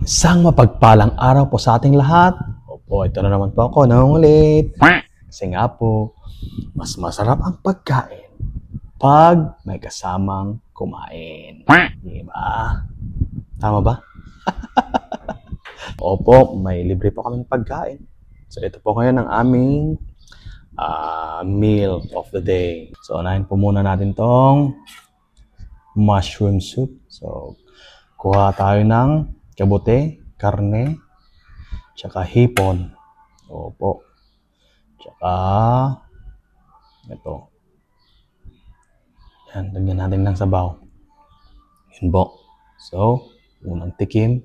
Isang mapagpalang araw po sa ating lahat. Opo, ito na naman po ako nangungulit. Kasi nga po, mas masarap ang pagkain pag may kasamang kumain. Diba? Tama ba? Opo, may libre po kaming pagkain. So ito po ngayon ang aming meal of the day. So unahin po muna natin tong mushroom soup. So kuha tayo ng kabute, karne, tsaka hipon. Opo. Tsaka ito. Yan, lagyan natin ng sabaw. Yun po. So, unang tikim.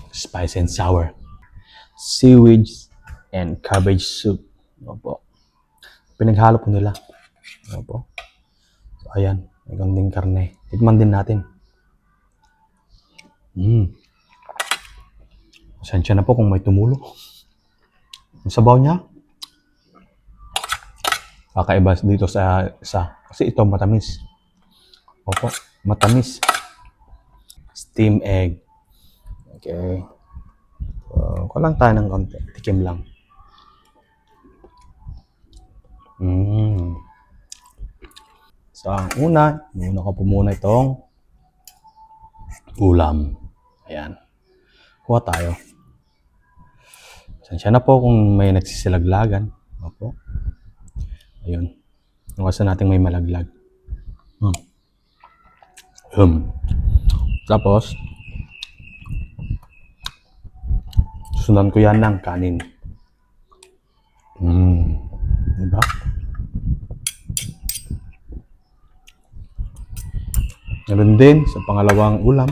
Spicy and sour. Seaweed and cabbage soup. Opo. Pinaghalo po nila. Opo. So, ayan. May konting karne. Tikman din natin. Pasensya na po kung may tumulo. Ang sabaw niya, kakaiba dito sa isa. Kasi ito matamis. Opo, matamis. Steam egg. Okay. So, kulang tayo ng konti. Tikim lang. So, ang una ko po muna itong ulam. Ayan. Kuha tayo. Pasensya na po kung may nagsisilaglagan. Opo. Ayun. Iwasan natin may malaglag. Tapos, susundan ko yan ng kanin. Diba? Ganun din sa pangalawang ulam.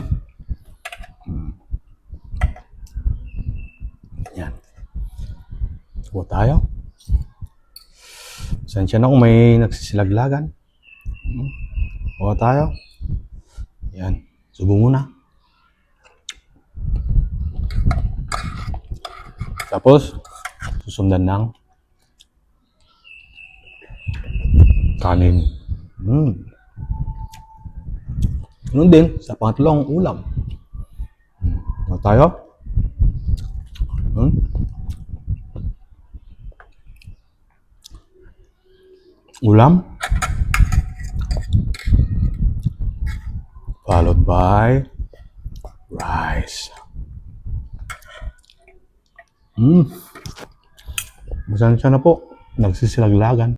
Yan. Subo tayo. Pasensya na kung may nagsisilaglagan. Subo tayo. Yan. Subo muna. Tapos, susundan ng kanin. Ganun din sa pangatlong ulam. Subo tayo. Ulam. Followed by rice. Pasensya na po. Nagsisilaglagan.